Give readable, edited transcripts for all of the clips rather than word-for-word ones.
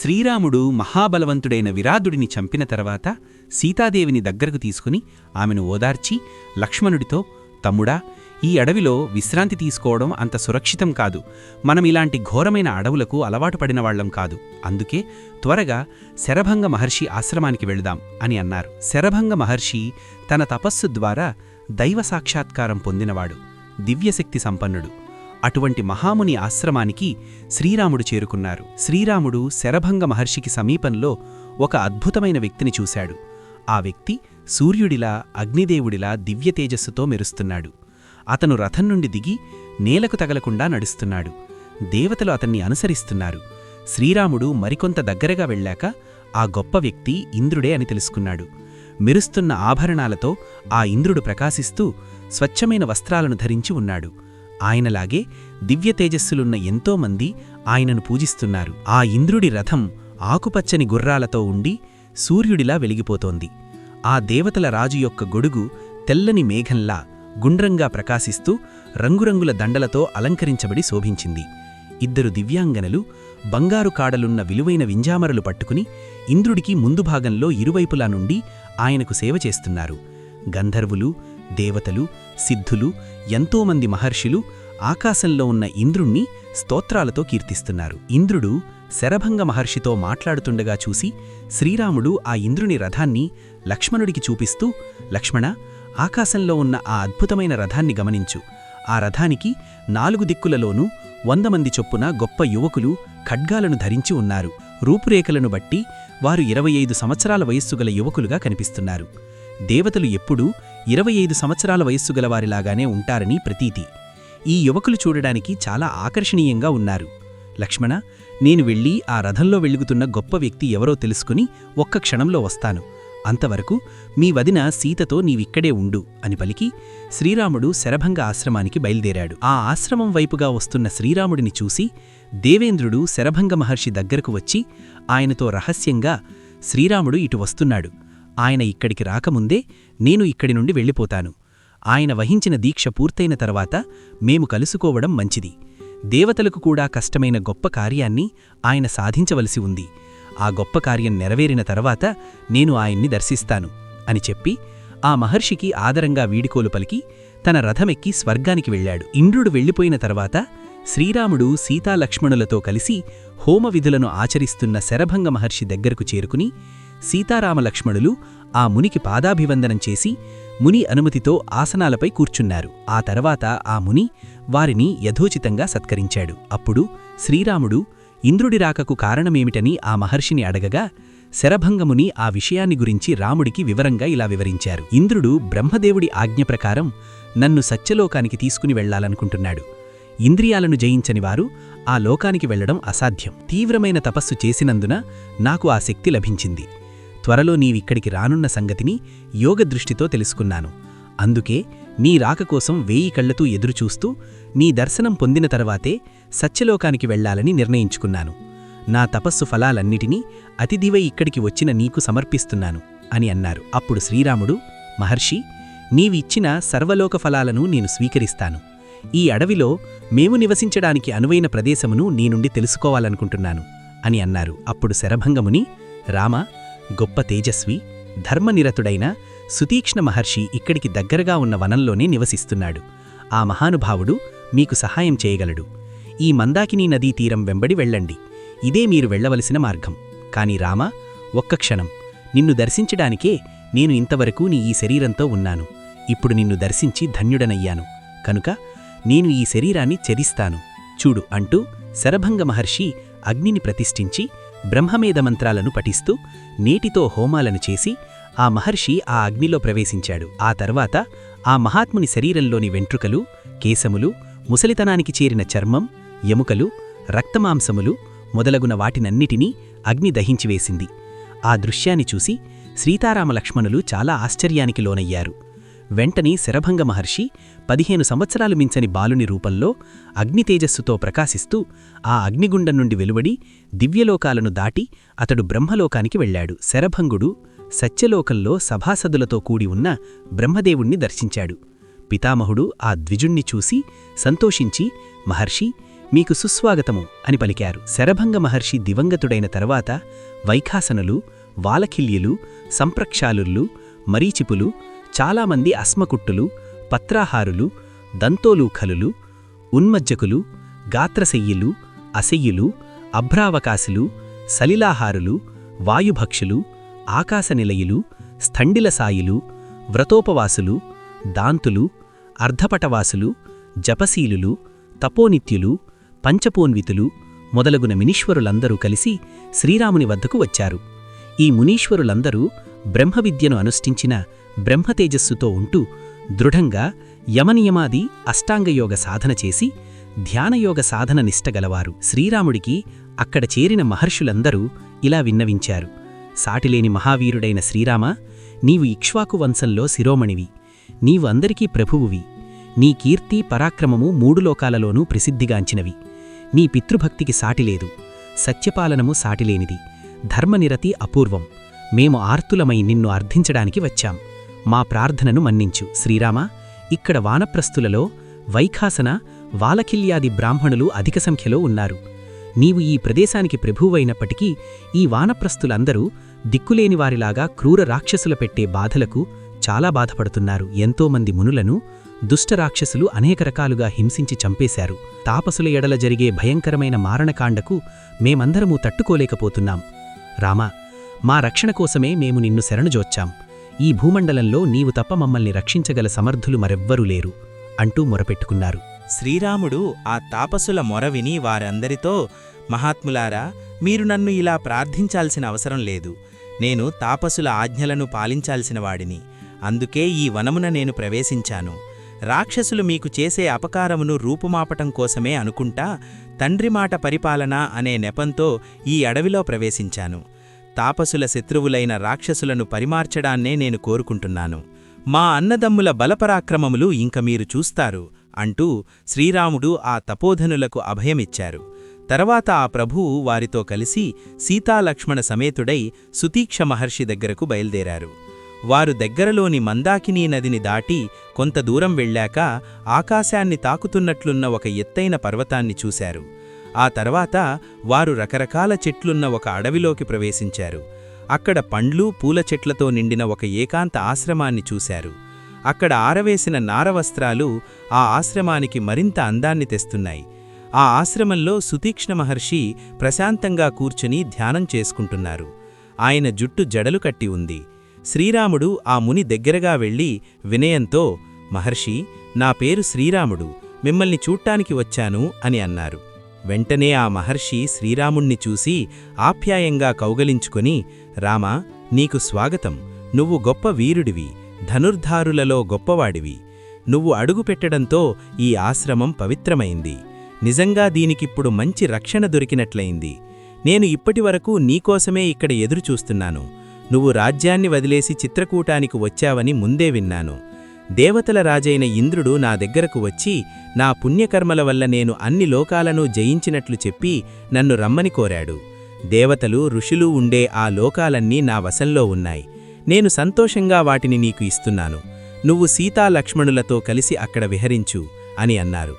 శ్రీరాముడు మహాబలవంతుడైన విరాధుడిని చంపిన తర్వాత సీతాదేవిని దగ్గరకు తీసుకుని ఆమెను ఓదార్చి లక్ష్మణుడితో, తమ్ముడా, ఈ అడవిలో విశ్రాంతి తీసుకోవడం అంత సురక్షితం కాదు. మనమిలాంటి ఘోరమైన అడవులకు అలవాటు పడినవాళ్లం కాదు. అందుకే త్వరగా శరభంగ మహర్షి ఆశ్రమానికి వెళుదాం అని అన్నారు. శరభంగ మహర్షి తన తపస్సు ద్వారా దైవ సాక్షాత్కారం పొందినవాడు, దివ్యశక్తి సంపన్నుడు. అటువంటి మహాముని ఆశ్రమానికి శ్రీరాముడు చేరుకున్నారు. శ్రీరాముడు శరభంగ మహర్షికి సమీపంలో ఒక అద్భుతమైన వ్యక్తిని చూశాడు. ఆ వ్యక్తి సూర్యుడిలా, అగ్నిదేవుడిలా దివ్య తేజస్సుతో మెరుస్తున్నాడు. అతను రథం నుండి దిగి నేలకు తగలకుండా నడుస్తున్నాడు. దేవతలు అతన్ని అనుసరిస్తున్నారు. శ్రీరాముడు మరికొంత దగ్గరగా వెళ్ళాక ఆ గొప్ప వ్యక్తి ఇంద్రుడే అని తెలుసుకున్నాడు. మెరుస్తున్న ఆభరణాలతో ఆ ఇంద్రుడు ప్రకాశిస్తూ స్వచ్ఛమైన వస్త్రాలను ధరించి ఉన్నాడు. ఆయనలాగే దివ్య తేజస్సులున్న ఎంతోమంది ఆయనను పూజిస్తున్నారు. ఆ ఇంద్రుడి రథం ఆకుపచ్చని గుర్రాలతో ఉండి సూర్యుడిలా వెలిగిపోతోంది. ఆ దేవతల రాజు యొక్క గొడుగు తెల్లని మేఘంలా గుండ్రంగా ప్రకాశిస్తూ రంగురంగుల దండలతో అలంకరించబడి శోభించింది. ఇద్దరు దివ్యాంగనలు బంగారు కాడలున్న విలువైన వింజామరలు పట్టుకుని ఇంద్రుడికి ముందు భాగంలో ఇరువైపులా నుండి ఆయనకు సేవ చేస్తున్నారు. గంధర్వులు, దేవతలు, సిద్ధులు, ఎంతోమంది మహర్షులు ఆకాశంలో ఉన్న ఇంద్రుణ్ణి స్తోత్రాలతో కీర్తిస్తున్నారు. ఇంద్రుడు శరభంగ మహర్షితో మాట్లాడుతుండగా చూసి శ్రీరాముడు ఆ ఇంద్రుని రథాన్ని లక్ష్మణుడికి చూపిస్తూ, లక్ష్మణ, ఆకాశంలో ఉన్న ఆ అద్భుతమైన రథాన్ని గమనించు. ఆ రథానికి 4 దిక్కులలోనూ 100 మంది చొప్పున గొప్ప యువకులు ఖడ్గాలను ధరించి ఉన్నారు. రూపురేఖలను బట్టి వారు 25 సంవత్సరాల వయస్సుగల యువకులుగా కనిపిస్తున్నారు. దేవతలు ఎప్పుడూ 25 సంవత్సరాల వయస్సుగల వారిలాగానే ఉంటారని ప్రతీతి. ఈ యువకులు చూడడానికి చాలా ఆకర్షణీయంగా ఉన్నారు. లక్ష్మణ, నేను వెళ్ళి ఆ రథంలో వెలుగుతున్న గొప్ప వ్యక్తి ఎవరో తెలుసుకుని ఒక్క క్షణంలో వస్తాను. అంతవరకు మీ వదిన సీతతో నీవిక్కడే ఉండు అని పలికి శ్రీరాముడు శరభంగ ఆశ్రమానికి బయలుదేరాడు. ఆ ఆశ్రమం వైపుగా వస్తున్న శ్రీరాముడిని చూసి దేవేంద్రుడు శరభంగ మహర్షి దగ్గరకు వచ్చి ఆయనతో రహస్యంగా, శ్రీరాముడు ఇటు వస్తున్నాడు. ఆయన ఇక్కడికి రాకముందే నేను ఇక్కడి నుండి వెళ్ళిపోతాను. ఆయన వహించిన దీక్ష పూర్తయిన తర్వాత మేము కలుసుకోవడం మంచిది. దేవతలకు కూడా కష్టమైన గొప్ప కార్యాన్ని ఆయన సాధించవలసి ఉంది. ఆ గొప్ప కార్యం నెరవేరిన తర్వాత నేను ఆయన్ని దర్శిస్తాను అని చెప్పి ఆ మహర్షికి ఆదరంగా వీడుకోలు పలికి తన రథమెక్కి స్వర్గానికి వెళ్ళాడు. ఇంద్రుడు వెళ్ళిపోయిన తర్వాత శ్రీరాముడు సీతాలక్ష్మణులతో కలిసి హోమ విధులను ఆచరిస్తున్న శరభంగ మహర్షి దగ్గరకు చేరుకుని సీతారామలక్ష్మణులు ఆ మునికి పాదాభివందనం చేసి ముని అనుమతితో ఆసనాలపై కూర్చున్నారు. ఆ తర్వాత ఆ ముని వారిని యథోచితంగా సత్కరించాడు. అప్పుడు శ్రీరాముడు ఇంద్రుడి రాకకు కారణమేమిటని ఆ మహర్షిని అడగగా శరభంగముని ఆ విషయాన్ని గురించి రాముడికి వివరంగా ఇలా వివరించారు. ఇంద్రుడు బ్రహ్మదేవుడి ఆజ్ఞ ప్రకారం నన్ను సత్యలోకానికి తీసుకుని వెళ్లాలనుకుంటున్నాడు. ఇంద్రియాలను జయించని వారు ఆ లోకానికి వెళ్లడం అసాధ్యం. తీవ్రమైన తపస్సు చేసినందున నాకు ఆ శక్తి లభించింది. త్వరలో నీవిక్కడికి రానున్న సంగతిని యోగదృష్టితో తెలుసుకున్నాను. అందుకే నీ రాక కోసం 1000 కళ్లతో ఎదురుచూస్తూ నీ దర్శనం పొందిన తర్వాతే సత్యలోకానికి వెళ్లాలని నిర్ణయించుకున్నాను. నా తపస్సు ఫలాలన్నిటినీ అతిథివై ఇక్కడికి వచ్చిన నీకు సమర్పిస్తున్నాను అని అన్నారు. అప్పుడు శ్రీరాముడు, మహర్షి, నీవిచ్చిన సర్వలోక ఫలాలను నేను స్వీకరిస్తాను. ఈ అడవిలో మేము నివసించడానికి అనువైన ప్రదేశమును నీ నుండి తెలుసుకోవాలనుకుంటున్నాను అని అన్నారు. అప్పుడు శరభంగముని, రామ, గొప్ప తేజస్వి, ధర్మనిరతుడైన సుతీక్ష్ణ మహర్షి ఇక్కడికి దగ్గరగా ఉన్న వనంలోనే నివసిస్తున్నాడు. ఆ మహానుభావుడు మీకు సహాయం చేయగలడు. ఈ మందాకినీ నదీ తీరం వెంబడి వెళ్ళండి. ఇదే మీరు వెళ్లవలసిన మార్గం. కాని రామ, ఒక్క క్షణం. నిన్ను దర్శించడానికే నేను ఇంతవరకు నీ ఈ శరీరంతో ఉన్నాను. ఇప్పుడు నిన్ను దర్శించి ధన్యుడనయ్యాను. కనుక నేను ఈ శరీరాన్ని త్యజిస్తాను. చూడు అంటూ శరభంగ మహర్షి అగ్నిని ప్రతిష్ఠించి బ్రహ్మవేద మంత్రాలను పఠిస్తూ నేటితో హోమాలను చేసి ఆ మహర్షి ఆ అగ్నిలో ప్రవేశించాడు. ఆ తర్వాత ఆ మహాత్ముని శరీరంలోని వెంట్రుకలు, కేశములు, ముసలితనానికి చేరిన చర్మం, ఎముకలు, రక్తమాంసములు మొదలగున వాటినన్నిటినీ అగ్ని దహించివేసింది. ఆ దృశ్యాన్ని చూసి సీతారామలక్ష్మణులు చాలా ఆశ్చర్యానికి లోనయ్యారు. వెంటనే శరభంగ మహర్షి 15 సంవత్సరాలు మించని బాలుని రూపంలో అగ్నితేజస్సుతో ప్రకాశిస్తూ ఆ అగ్నిగుండం నుండి వెలువడి దివ్యలోకాలను దాటి అతడు బ్రహ్మలోకానికి వెళ్ళాడు. శరభంగుడు సత్యలోకంలో సభాసదులతో కూడి ఉన్న బ్రహ్మదేవుణ్ణి దర్శించాడు. పితామహుడు ఆ ద్విజుణ్ణి చూసి సంతోషించి, మహర్షి, మీకు సుస్వాగతము అని పలికారు. శరభంగ మహర్షి దివంగతుడైన తరువాత వైఖాసనులు, వాలఖిల్యులు, సంప్రక్షాలుర్లు, మరీచిపులు, చాలామంది అస్మకుట్టులు, పత్రాహారులు, దంతోలూఖలులు, ఉన్మజ్జకులు, గాత్రశయ్యులు, అశయ్యులు, అభ్రావకాశులు, సలిలాహారులు, వాయుభక్షులు, ఆకాశనిలయులు, స్థండిలసాయులు, వ్రతోపవాసులు, దాంతులు, అర్ధపటవాసులు, జపశీలులు, తపోనిత్యులు, పంచపోన్వితులు మొదలగున మునీశ్వరులందరూ కలిసి శ్రీరాముని వద్దకు వచ్చారు. ఈ మునీశ్వరులందరూ బ్రహ్మవిద్యను అనుష్ఠించిన బ్రహ్మతేజస్సుతో ఉంటూ దృఢంగా యమనియమాది అష్టాంగయోగ సాధన చేసి ధ్యానయోగ సాధన నిష్టగలవారు. శ్రీరాముడికి అక్కడ చేరిన మహర్షులందరూ ఇలా విన్నవించారు. సాటిలేని మహావీరుడైన శ్రీరామా, నీవు ఇక్ష్వాకు వంశంలో శిరోమణివి. నీవు అందరికీ ప్రభువువి. నీ కీర్తి పరాక్రమము మూడు లోకాలలోనూ ప్రసిద్ధిగాంచినవి. నీ పితృభక్తికి సాటిలేదు. సత్యపాలనము సాటిలేనిది. ధర్మనిరతి అపూర్వం. మేము ఆర్తులమై నిన్ను అర్థించడానికి వచ్చాం. మా ప్రార్థనను మన్నించు. శ్రీరామా, ఇక్కడ వానప్రస్థులలో వైఖాసన, వాలఖిల్యాది బ్రాహ్మణులు అధిక సంఖ్యలో ఉన్నారు. నీవు ఈ ప్రదేశానికి ప్రభువైనప్పటికీ ఈ వానప్రస్థులందరూ దిక్కులేనివారిలాగా క్రూర రాక్షసుల పెట్టే బాధలకు చాలా బాధపడుతున్నారు. ఎంతోమంది మునులను దుష్టరాక్షసులు అనేక రకాలుగా హింసించి చంపేశారు. తాపసుల ఎడల జరిగే భయంకరమైన మారణకాండకు మేమందరమూ తట్టుకోలేకపోతున్నాం. రామా, మా రక్షణ కోసమే మేము నిన్ను శరణుజోచ్చాం. ఈ భూమండలంలో నీవు తప్ప మమ్మల్ని రక్షించగల సమర్థులు మరెవ్వరూ లేరు అంటూ మొరపెట్టుకున్నారు. శ్రీరాముడు ఆ తాపసుల మొర విని వారందరితో, మహాత్ములారా, మీరు నన్ను ఇలా ప్రార్థించాల్సిన అవసరం లేదు. నేను తాపసుల ఆజ్ఞలను పాలించాల్సిన వాడిని. అందుకే ఈ వనమున నేను ప్రవేశించాను. రాక్షసులు మీకు చేసే అపకారమును రూపుమాపటం కోసమే అనుకుంటా తండ్రి మాట పరిపాలన అనే నెపంతో ఈ అడవిలో ప్రవేశించాను. తాపసుల శత్రువులైన రాక్షసులను పరిమార్చడాన్నే నేను కోరుకుంటున్నాను. మా అన్నదమ్ముల బలపరాక్రమములు ఇంక మీరు చూస్తారు అంటూ శ్రీరాముడు ఆ తపోధనులకు అభయమిచ్చారు. తర్వాత ఆ ప్రభువు వారితో కలిసి సీతాలక్ష్మణ సమేతుడై సుతీక్ష మహర్షి దగ్గరకు బయల్దేరారు. వారు దగ్గరలోని మందాకినీ నదిని దాటి కొంత దూరం వెళ్ళాక ఆకాశాన్ని తాకుతున్నట్లున్న ఒక ఎత్తైన పర్వతాన్ని చూశారు. ఆ తర్వాత వారు రకరకాల చెట్లున్న ఒక అడవిలోకి ప్రవేశించారు. అక్కడ పండ్లు, పూల చెట్లతో నిండిన ఒక ఏకాంత ఆశ్రమాన్ని చూశారు. అక్కడ ఆరవేసిన నారవస్త్రాలు ఆ ఆశ్రమానికి మరింత అందాన్ని తెస్తున్నాయి. ఆ ఆశ్రమంలో సుతీక్ష్ణ మహర్షి ప్రశాంతంగా కూర్చుని ధ్యానం చేసుకుంటున్నారు. ఆయన జుట్టు జడలు కట్టి ఉంది. శ్రీరాముడు ఆ ముని దగ్గరగా వెళ్ళి వినయంతో, మహర్షి, నా పేరు శ్రీరాముడు, మిమ్మల్ని చూట్టానికి వచ్చాను అని అన్నారు. వెంటనే ఆ మహర్షి శ్రీరాముణ్ణి చూసి ఆప్యాయంగా కౌగలించుకొని, రామా, నీకు స్వాగతం. నువ్వు గొప్ప వీరుడివి, ధనుర్ధారులలో గొప్పవాడివి. నువ్వు అడుగుపెట్టడంతో ఈ ఆశ్రమం పవిత్రమైంది. నిజంగా దీనికిప్పుడు మంచి రక్షణ దొరికినట్లయింది. నేను ఇప్పటివరకు నీకోసమే ఇక్కడ ఎదురుచూస్తున్నాను. నువ్వు రాజ్యాన్ని వదిలేసి చిత్రకూటానికి వచ్చావని ముందే విన్నాను. దేవతల రాజైన ఇంద్రుడు నా దగ్గరకు వచ్చి నా పుణ్యకర్మల వల్ల నేను అన్ని లోకాలను జయించినట్లు చెప్పి నన్ను రమ్మని కోరాడు. దేవతలు, ఋషులు ఉండే ఆ లోకాలన్నీ నా వశంలో ఉన్నాయి. నేను సంతోషంగా వాటిని నీకు ఇస్తున్నాను. నువ్వు సీతాలక్ష్మణులతో కలిసి అక్కడ విహరించు అని అన్నారు.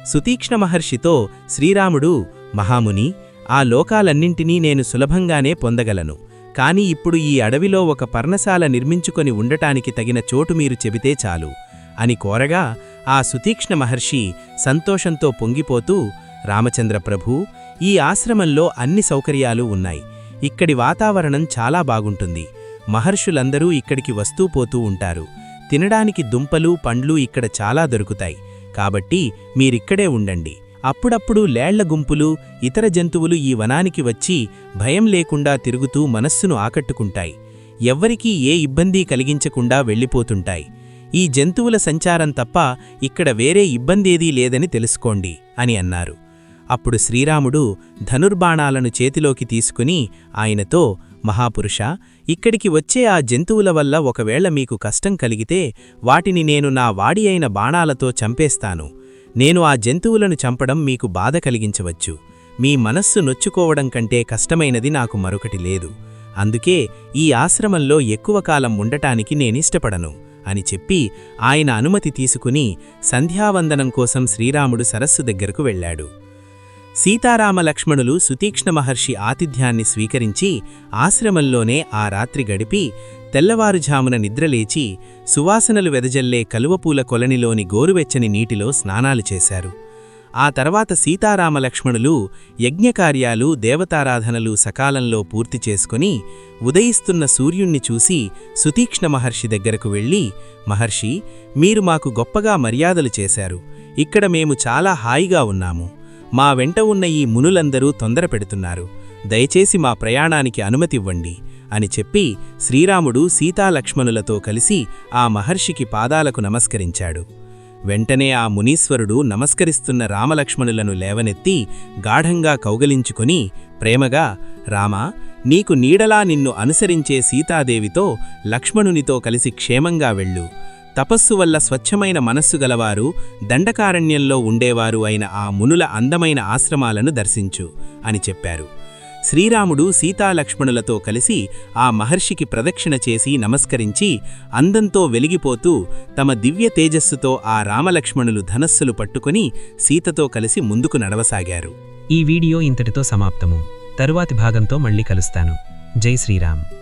సుతీక్ష్ణ మహర్షితో శ్రీరాముడు, మహాముని, ఆ లోకాలన్నింటినీ నేను సులభంగానే పొందగలను. కాని ఇప్పుడు ఈ అడవిలో ఒక పర్ణశాల నిర్మించుకొని ఉండటానికి తగిన చోటు మీరు చెబితే చాలు అని కోరగా ఆ సుతీక్ష్ణ మహర్షి సంతోషంతో పొంగిపోతూ, రామచంద్ర ప్రభూ, ఈ ఆశ్రమంలో అన్ని సౌకర్యాలు ఉన్నాయి. ఇక్కడి వాతావరణం చాలా బాగుంటుంది. మహర్షులందరూ ఇక్కడికి వస్తూ పోతూ ఉంటారు. తినడానికి దుంపలు, పండ్లు ఇక్కడ చాలా దొరుకుతాయి. కాబట్టి మీరిక్కడే ఉండండి. అప్పుడప్పుడు లేళ్ల గుంపులు, ఇతర జంతువులు ఈ వనానికి వచ్చి భయం లేకుండా తిరుగుతూ మనస్సును ఆకట్టుకుంటాయి. ఎవ్వరికీ ఏ ఇబ్బంది కలిగించకుండా వెళ్ళిపోతుంటాయి. ఈ జంతువుల సంచారం తప్ప ఇక్కడ వేరే ఇబ్బందేదీ లేదని తెలుసుకోండి అని అన్నారు. అప్పుడు శ్రీరాముడు ధనుర్బాణాలను చేతిలోకి తీసుకుని ఆయనతో, మహాపురుషా, ఇక్కడికి వచ్చే ఆ జంతువుల వల్ల ఒకవేళ మీకు కష్టం కలిగితే వాటిని నేను నా వాడి అయిన బాణాలతో చంపేస్తాను. నేను ఆ జంతువులను చంపడం మీకు బాధ కలిగించవచ్చు. మీ మనస్సు నొచ్చుకోవడం కంటే కష్టమైనది నాకు మరొకటి లేదు. అందుకే ఈ ఆశ్రమంలో ఎక్కువ కాలం ఉండటానికి నేనిష్టపడను అని చెప్పి ఆయన అనుమతి తీసుకుని సంధ్యావందనం కోసం శ్రీరాముడు సరస్సు దగ్గరకు వెళ్ళాడు. సీతారామ లక్ష్మణులు సుతీక్ష్ణ మహర్షి ఆతిథ్యాన్ని స్వీకరించి ఆశ్రమంలోనే ఆ రాత్రి గడిపి తెల్లవారుఝామున నిద్రలేచి సువాసనలు వెదజల్లే కలువపూల కొలనిలోని గోరువెచ్చని నీటిలో స్నానాలు చేశారు. ఆ తర్వాత సీతారామ లక్ష్మణులు యజ్ఞకార్యాలు దేవతారాధనలు సకాలంలో పూర్తి చేసుకుని ఉదయిస్తున్న సూర్యుణ్ణి చూసి సుతీక్ష్ణ మహర్షి దగ్గరకు వెళ్ళి, మహర్షి, మీరు మాకు గొప్పగా మర్యాదలు చేశారు. ఇక్కడ మేము చాలా హాయిగా ఉన్నాము. మా వెంట ఉన్న ఈ మునులందరూ తొందర పెడుతున్నారు. దయచేసి మా ప్రయాణానికి అనుమతివ్వండి అని చెప్పి శ్రీరాముడు సీతాలక్ష్మణులతో కలిసి ఆ మహర్షికి పాదాలకు నమస్కరించాడు. వెంటనే ఆ మునీశ్వరుడు నమస్కరిస్తున్న రామలక్ష్మణులను లేవనెత్తి గాఢంగా కౌగలించుకొని ప్రేమగా, రామా, నీకు నీడలా నిన్ను అనుసరించే సీతాదేవితో లక్ష్మణునితో కలిసి క్షేమంగా వెళ్ళు. తపస్సు వల్ల స్వచ్ఛమైన మనస్సు గలవారు, దండకారణ్యంలో ఉండేవారు అయిన ఆ మునుల అందమైన ఆశ్రమాలను దర్శించు అని చెప్పారు. శ్రీరాముడు సీతాలక్ష్మణులతో కలిసి ఆ మహర్షికి ప్రదక్షిణ చేసి నమస్కరించి అందంతో వెలిగిపోతూ తమ దివ్య తేజస్సుతో ఆ రామలక్ష్మణులు ధనస్సులు పట్టుకుని సీతతో కలిసి ముందుకు నడవసాగారు. ఈ వీడియో ఇంతటితో సమాప్తము. తరువాతి భాగంతో మళ్ళీ కలుస్తాను. జై శ్రీరామ్.